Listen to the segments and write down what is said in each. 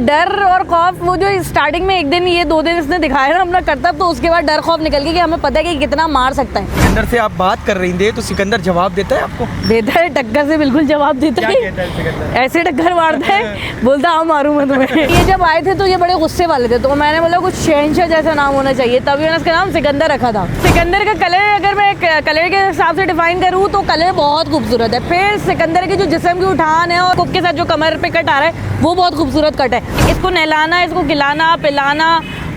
डर और खौफ वो जो स्टार्टिंग में एक दिन ये 2 दिन इसने दिखाया ना अपना करतब, तो उसके बाद डर खौफ निकल गया कि हमें पता है कि कितना मार सकता है। सिकंदर से आप बात कर रही थे तो सिकंदर जवाब देता है आपको? देता है, टक्कर से बिल्कुल जवाब देता है। क्या कहता है सिकंदर? ऐसे टक्कर मारता है, बोलता हाँ मारूं मैं तुम्हें। ये जब आए थे तो ये बड़े गुस्से वाले थे, तो मैंने बोला कुछ शहंशाह जैसा नाम होना चाहिए, तभी मैंने इसका नाम सिकंदर रखा था। सिकंदर का कलर अगर मैं कलर के हिसाब से डिफाइन करूँ तो कलर बहुत खूबसूरत है। फिर सिकंदर की जो जिस्म की उठान है और कुप के साथ जो कमर पे कट आ रहा है वो बहुत खूबसूरत कट है। इसको नहलाना, इसको खिलाना पिलाना,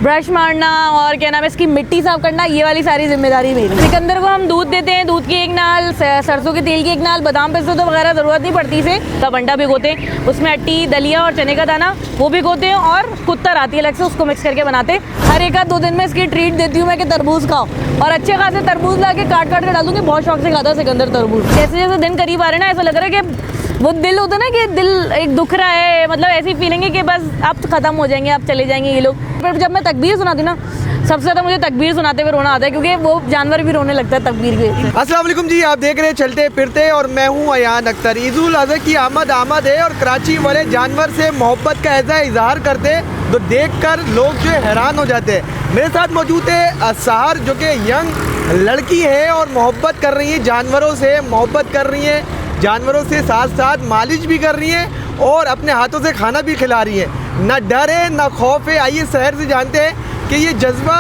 ब्रश मारना और क्या नाम है इसकी मिट्टी साफ करना, ये वाली सारी जिम्मेदारी मेरी। सिकंदर को हम दूध देते हैं, दूध की एक नाल, सरसों के तेल की एक नाल, बादाम पिस्ते तो वगैरह ज़रूरत नहीं पड़ती इसे। तब अंडा भिगोते हैं, उसमें अट्टी दलिया और चने का दाना वो भिगोते हैं और कुत्तर आती है अलग से, उसको मिक्स करके बनाते हैं। हर एक आध 2 दिन में इसकी ट्रीट देती हूँ मैं कि तरबूज खाओ, और अच्छे खासे तरबूज ला के काट के डाल दूँगी। बहुत शौक से खाता है सिकंदर तरबूज। जैसे जैसे दिन करीब आ रहे हैं ना, ऐसा लग रहा है कि वो दिल होता है ना कि दिल एक दुख रहा है, मतलब ऐसी फीलिंग है कि बस अब ख़त्म हो जाएंगे, अब चले जाएंगे ये लोग। पर जब मैं तकबीर सुनाती ना, सबसे ज़्यादा मुझे तकबीर सुनाते हुए रोना आता है, क्योंकि वो जानवर भी रोने लगता है तकबीर के। अस्सलाम वालेकुम जी, आप देख रहे हैं चलते फिरते और मैं हूं अयान अख्तर। ईद-उल अज़हा की आमद है और कराची वाले जानवर से मोहब्बत का ऐसा इजहार करते हैं तो देखकर लोग जो है हैरान हो जाते हैं। मेरे साथ मौजूद है सहर, जो कि यंग लड़की है और मोहब्बत कर रही है जानवरों से, मोहब्बत कर रही है जानवरों से, साथ साथ मालिश भी कर रही है और अपने हाथों से खाना भी खिला रही है। ना डर है ना खौफ है। आइए शहर से जानते हैं कि ये जज्बा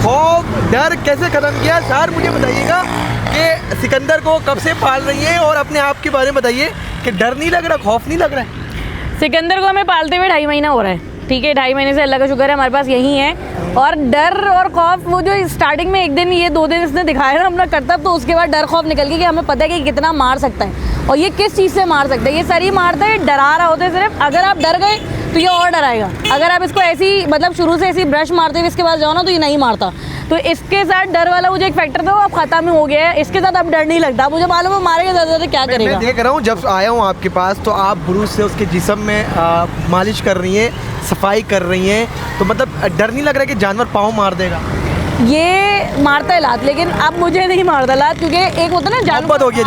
खौफ डर कैसे ख़त्म किया। शहर मुझे बताइएगा कि सिकंदर को कब से पाल रही है और अपने आप के बारे में बताइए कि डर नहीं लग रहा, खौफ नहीं लग रहा है? सिकंदर को हमें पालते हुए 2.5 महीना हो रहा है, ठीक है। 2.5 महीने से अल्लाह का शुक्र है हमारे पास यही है। और डर और खौफ वो जो स्टार्टिंग में एक दिन ये 2 दिन इसने दिखाया ना अपना करतब, तो उसके बाद डर खौफ निकल गया कि हमें पता है कि कितना मार सकता है और ये किस चीज़ से मार सकता है। ये सर ही मारता है, डरा रहा होता है सिर्फ। अगर आप डर गए तो ये और डराएगा। अगर आप इसको ऐसी मतलब शुरू से ऐसी ब्रश मारते हुए इसके पास जाओ ना तो ये नहीं मारता। तो इसके साथ डर वाला वो जो एक फैक्टर था वो अब खत्म हो गया है। इसके साथ अब डर नहीं लगता, मुझे मालूम है मारेगा ज़्यादा क्या करेगा। मैं देख रहा हूँ जब आया हूँ आपके पास तो आप ब्रूश से उसके जिस्म में मालिश कर रही हैं, सफाई कर रही हैं, तो मतलब डर नहीं लग रहा है कि जानवर पाँव मार देगा? ये मारता है लात, लेकिन अब मुझे नहीं मारता लात, क्योंकि एक होता है ना मोहब्बत हो गई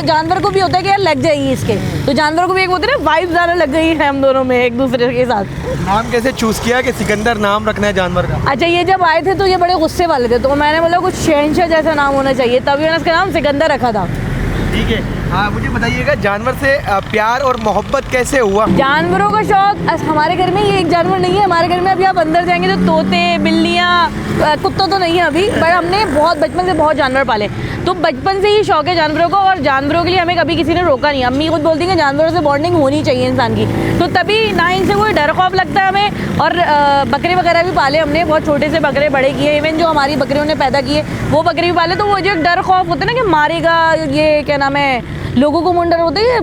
जानवर को भी होता है कि यार लग जाएगी इसके, तो जानवर को भी एक होता है ना वाइब ज़्यादा लग गई है हम दोनों में एक दूसरे के साथ। नाम कैसे चूज़ किया कि सिकंदर नाम रखना है जानवर का? अच्छा, ये जब आए थे तो ये बड़े गुस्से वाले थे, तो मैंने बोला कुछ शहंशाह जैसा नाम होना चाहिए, तभी मैंने इसका नाम सिकंदर रखा था। ठीक है। हाँ, मुझे बताइएगा जानवर से प्यार और मोहब्बत कैसे हुआ? जानवरों का शौक हमारे घर में ये एक जानवर नहीं है। हमारे घर में अभी आप अंदर जाएंगे तो तोते, बिल्लियाँ, कुत्ता तो नहीं है अभी, पर हमने बहुत बचपन से बहुत जानवर पाले, तो बचपन से ही शौक है जानवरों को। और जानवरों के लिए हमें कभी किसी ने रोका नहीं। अम्मी खुद बोलती हैं जानवरों से बॉन्डिंग होनी चाहिए इंसान की, तो तभी ना इनसे कोई डर खौफ लगता है हमें। और बकरे वगैरह भी पाले हमने, बहुत छोटे से बकरे बड़े किए, इवन जो हमारी बकरियों ने पैदा किए वो बकरी भी पाले। तो वो जो एक डर खौफ होता है ना कि मारेगा, ये क्या नाम है, लोगों को मुंह डर होता है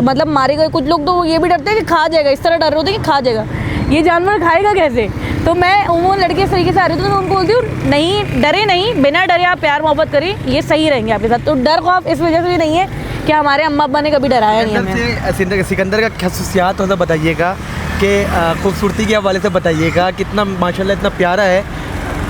मतलब मारेगा। कुछ लोग तो ये भी डरते हैं कि खा जाएगा, इस तरह डर होता है कि खा जाएगा, ये जानवर खाएगा कैसे। तो मैं वो लड़के इस तरीके से आ रही थी तो मैं उनको बोलती हूँ नहीं, डरे नहीं, बिना डरे आप प्यार मोहब्बत करिए, ये सही रहेंगे आपके साथ। तो डर खौफ इस वजह से भी नहीं है कि हमारे अम्मा अब्बा ने कभी डराया नहीं हमें। सिकंदर का खसूसियात होता बताइएगा कि खूबसूरती के हवाले से बताइएगा, कितना माशाल्लाह इतना प्यारा है,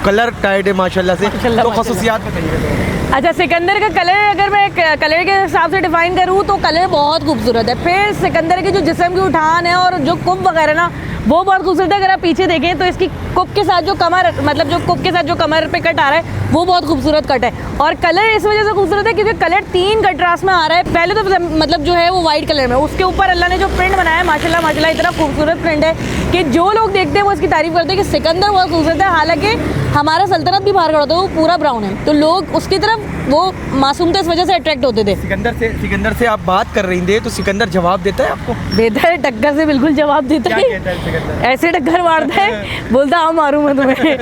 कलर टाइट है माशाल्लाह से, तो खसूसियात बताइएगा। अच्छा, सिकंदर का कलर अगर मैं कलर के हिसाब से डिफाइन करूँ तो कलर बहुत खूबसूरत है। फिर सिकंदर की जो जिस्म की उठान है और जो कुप वगैरह ना वो बहुत खूबसूरत है। अगर आप पीछे देखें तो इसकी कुप के साथ जो कमर मतलब जो कुप के साथ जो कमर पे कट आ रहा है वो बहुत खूबसूरत कट है। और कलर इस वजह से खूबसूरत है क्योंकि कलर 3 कंट्रास्ट में आ रहा है। पहले तो मतलब जो है वो वाइट कलर में, उसके ऊपर अल्लाह ने जो प्रिंट बनाया है माशाल्लाह माशाल्लाह इतना खूबसूरत प्रिंट है कि जो लोग देखते हैं वो इसकी तारीफ करते हैं कि सिकंदर बहुत खूबसूरत है। हालांकि हमारा सल्तनत भी बाहर खड़ा होता है, वो पूरा ब्राउन है, तो लोग उसकी तरफ वो मासूम थे इस वजह से अट्रैक्ट होते थे। सिकंदर से आप बात कर रही थे तो सिकंदर जवाब देता है आपको? देता है, टक्कर से बिल्कुल जवाब देता है। क्या कहता है सिकंदर? ऐसे टक्कर मारता है, बोलता हाँ मारूं मैं तुम्हें।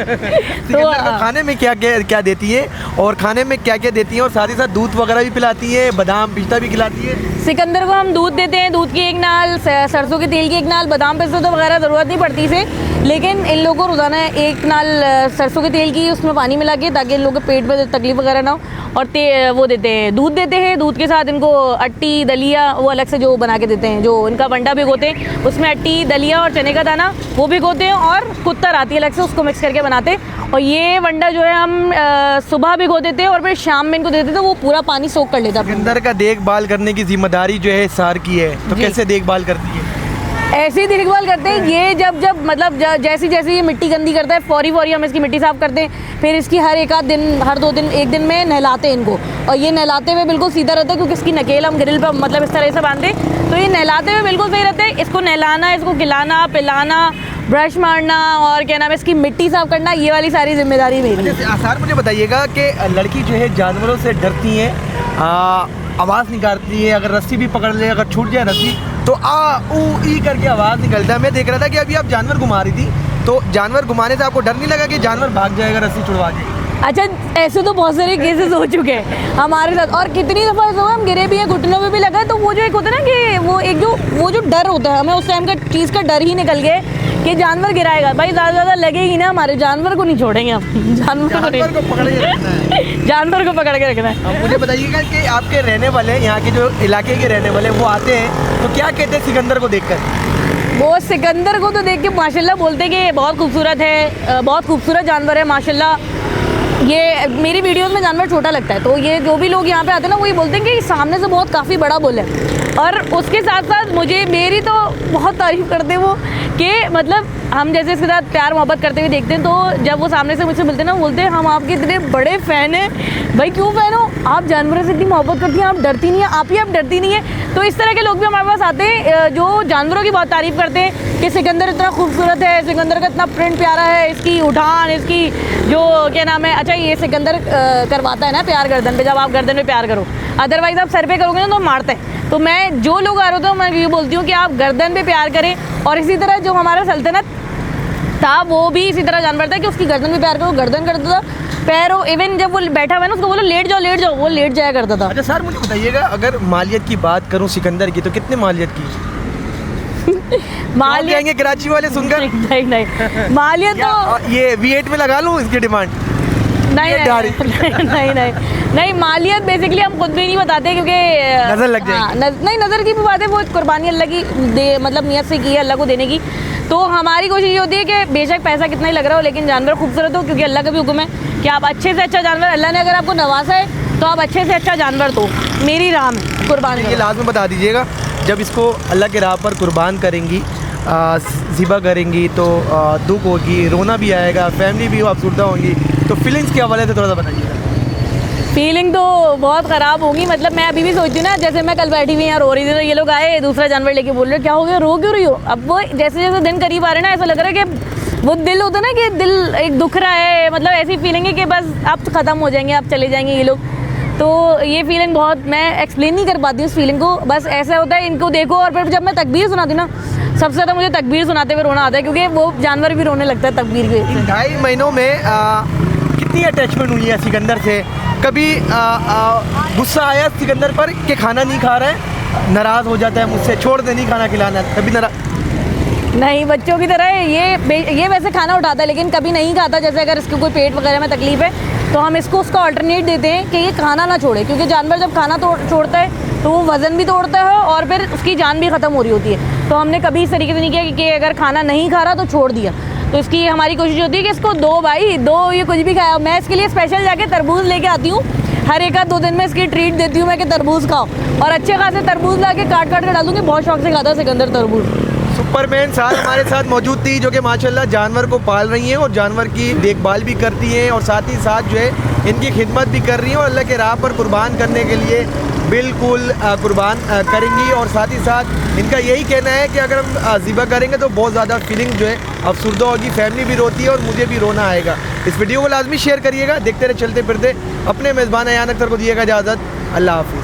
तो खाने में क्या क्या देती है और खाने में क्या क्या देती है और साथ ही साथ दूध वगैरह भी पिलाती है, बादाम पिस्ता भी खिलाती है? सिकंदर को हम दूध देते हैं, दूध की एक नाल, सरसों के तेल की एक नाल, बादाम पिस्ता तो वगैरह ज़रूरत नहीं पड़ती इसे, लेकिन इन लोगों को रोज़ाना एक नाल सरसों के तेल की उसमें पानी मिला के, ताकि इन लोगों के पेट में तकलीफ वगैरह ना हो। और वो देते हैं, दूध देते हैं, दूध के साथ इनको अट्टी दलिया वो अलग से जो बना के देते हैं, जो इनका वंडा भिगोते हैं उसमें अट्टी दलिया और चने का दाना वो भिगोते हैं और कुत्तर आती है अलग से, उसको मिक्स करके बनाते हैं। और ये वंडा जो है हम सुबह भिगो देते हैं और फिर शाम में इनको देते हैं, तो वो पूरा पानी सोख कर लेता है। सिकंदर का देखभाल करने की जिम्मेदारी जो है सार की है, तो कैसे देखभाल करती है? ऐसी देखभाल करते हैं ये जब जब मतलब जैसी जैसी ये मिट्टी गंदी करता है फौरी हम इसकी मिट्टी साफ करते हैं। फिर इसकी हर एक आध दिन हर 2 दिन 1 दिन में नहलाते हैं इनको, और ये नहलाते हुए बिल्कुल सीधा रहता है क्योंकि इसकी नकेल हम ग्रिल पर मतलब इस तरह से बांधे, तो ये नहलाते हुए बिल्कुल सही रहते हैं। इसको नहलाना, इसको खिलाना पिलाना, ब्रश मारना और क्या नाम है इसकी मिट्टी साफ करना, ये वाली सारी जिम्मेदारी मेरी है। आसार मुझे बताइएगा कि लड़की जो है जानवरों से डरती है, आवाज़ निकालती है, अगर रस्सी भी पकड़ ले, अगर छूट जाए रस्सी तो आ ऊ ई करके आवाज़ निकलता है। मैं देख रहा था कि अभी आप जानवर घुमा रही थी, तो जानवर घुमाने से आपको डर नहीं लगा कि जानवर भाग जाएगा, रस्सी छुड़वा देगी? अच्छा, ऐसे तो बहुत सारे केसेस हो चुके हैं हमारे साथ, और कितनी दफ़ा ऐसा हुआ हम गिरे भी हैं, घुटनों में भी लगा, तो वो जो एक होता है ना कि वो जो डर होता है हमें उस टाइम का चीज़ का डर ही निकल गया कि जानवर गिराएगा। भाई ज़्यादा लगेगी ना, हमारे जानवर को नहीं छोड़ेंगे हम, जानवर को पकड़ के रखना है। जानवर को पकड़ के रखना है। अब मुझे बताइएगा कि आपके रहने वाले यहाँ के जो इलाके के रहने वाले वो आते हैं तो क्या कहते हैं सिकंदर को देखकर? वो सिकंदर को तो देख के माशाल्लाह बोलते हैं कि बहुत खूबसूरत है, बहुत खूबसूरत जानवर है माशाल्लाह। ये मेरी वीडियोस में जानवर छोटा लगता है, तो ये जो भी लोग यहाँ पे आते हैं ना वो ये बोलते हैं कि सामने से बहुत काफ़ी बड़ा बुल है। और उसके साथ साथ मुझे मेरी तो बहुत तारीफ़ करते हैं वो कि मतलब हम जैसे इसके साथ प्यार मोहब्बत करते हुए देखते हैं, तो जब वो सामने से मुझसे मिलते हैं ना बोलते हैं हम आपके इतने बड़े फ़ैन हैं। भाई क्यों फ़ैन हो? आप जानवरों से इतनी मोहब्बत करती हैं, आप डरती नहीं हैं, आप डरती नहीं है। तो इस तरह के लोग भी हमारे पास आते हैं जो जानवरों की बहुत तारीफ़ करते हैं कि सिकंदर इतना खूबसूरत है, सिकंदर का इतना प्रिंट प्यारा है, इसकी उठान, इसकी जो क्या नाम है। अच्छा, ये सिकंदर करवाता है ना प्यार गर्दन पे, जब आप गर्दन पे प्यार करो, अदरवाइज़ आप सर पे करोगे ना तो मारते हैं। तो मैं जो लोग आ रहे होते हैं मैं ये बोलती हूँ कि आप गर्दन पे प्यार करें। और इसी तरह जो हमारा सल्तनत था वो भी इसी तरह जानवर था कि उसकी गर्दन पे प्यार करो, गर्दन करता था, पैरों, इवन जब वो बैठा हुआ है ना उसको बोलो लेट जाओ, वो लेट जाया करता था। अच्छा सर, मुझे बताइएगा अगर मालियत की बात करूं सिकंदर की तो कितने मालियत की? मालियत जाएंगे कराची वाले सुनकर? नहीं मालियत तो ये V8 में लगा लूं इसकी डिमांड? नहीं मालियत बेसिकली हम खुद भी नहीं बताते क्योंकि नजर लग जाएगी। नहीं, नज़र की भी बात है, वो कुर्बानी अल्लाह की मतलब नियत से की है अल्लाह को देने की। तो हमारी कोशिश ये होती है कि बेशक पैसा कितना ही लग रहा हो लेकिन जानवर खूबसूरत हो, क्योंकि अल्लाह का भी हुक्म है कि आप अच्छे से अच्छा जानवर, अल्लाह ने अगर आपको नवाजा है तो आप अच्छे से अच्छा जानवर दो। मेरी राह में कुर्बानी। ये लाजमी बता दीजिएगा, जब इसको अल्लाह के राह पर कुर्बान करेंगी, ज़िबा करेंगी तो दुख होगी, रोना भी आएगा, फैमिली भी अफसरदा होंगी, तो फीलिंग्स के हवाले से थोड़ा सा बताइएगा। फीलिंग तो बहुत ख़राब होगी। मतलब मैं अभी भी सोचती हूँ ना, जैसे मैं कल बैठी हुई यहाँ रो रही थी तो ये लोग आए दूसरा जानवर लेके, बोल रहे क्या हो गया, रो क्यों रही हो? अब वो जैसे जैसे दिन करीब आ रहे हैं ना ऐसा लग रहा है कि वो दिल होता है ना कि दिल एक दुख रहा है, मतलब ऐसी फीलिंग है कि बस अब तो ख़त्म हो जाएंगे, अब चले जाएंगे ये लोग। तो ये फीलिंग बहुत, मैं एक्सप्लेन नहीं कर पाती उस फीलिंग को। बस ऐसा होता है इनको देखो और फिर जब मैं तकबीर सुनाती हूँ ना, सबसे ज़्यादा मुझे तकबीर सुनाते हुए रोना आता है क्योंकि वो जानवर भी रोने लगता है तकबीर के। 2.5 महीनों में कितनी अटैचमेंट हुई है सिकंदर से? कभी गुस्सा आया सिकंदर पर कि खाना नहीं खा रहा है, नाराज़ हो जाता है मुझसे, छोड़ दे नहीं खाना खिलाना, कभी नहीं, बच्चों की तरह ये वैसे खाना उठाता है लेकिन कभी नहीं खाता। जैसे अगर इसको कोई पेट वगैरह में तकलीफ है तो हम इसको उसका अल्टरनेट देते हैं कि ये खाना ना छोड़े, क्योंकि जानवर जब खाना छोड़ता है तो वो वज़न भी तोड़ता है और फिर उसकी जान भी ख़त्म हो रही होती है। तो हमने कभी इस तरीके से नहीं किया कि अगर खाना नहीं खा रहा तो छोड़ दिया। तो इसकी हमारी कोशिश होती है कि इसको दो ये कुछ भी खाया। मैं इसके लिए स्पेशल जाके तरबूज लेके आती हूँ, हर एक आध 2 दिन में इसकी ट्रीट देती हूँ मैं कि तरबूज खाओ, और अच्छे खासे तरबूज ला के काट के डाल दूँगी। बहुत शौक से खाता है सिकंदर तरबूज। सुपरमैन साहब हमारे साथ मौजूद थी जो कि माशाल्लाह जानवर को पाल रही हैं और जानवर की देखभाल भी करती हैं और साथ ही साथ जो है इनकी खिदमत भी कर रही हैं और अल्लाह के राह पर कुर्बान करने के लिए बिल्कुल कुर्बान करेंगी। और साथ ही साथ इनका यही कहना है कि अगर हम ज़िबा करेंगे तो बहुत ज़्यादा फीलिंग जो है अफसरदा होगी, फैमिली भी रोती है और मुझे भी रोना आएगा। इस वीडियो को लाजमी शेयर करिएगा। देखते रहे चलते फिरते। अपने मेज़बान अयान अख्तर को दिएगा इजाज़त। अल्लाह हाफ़िज़।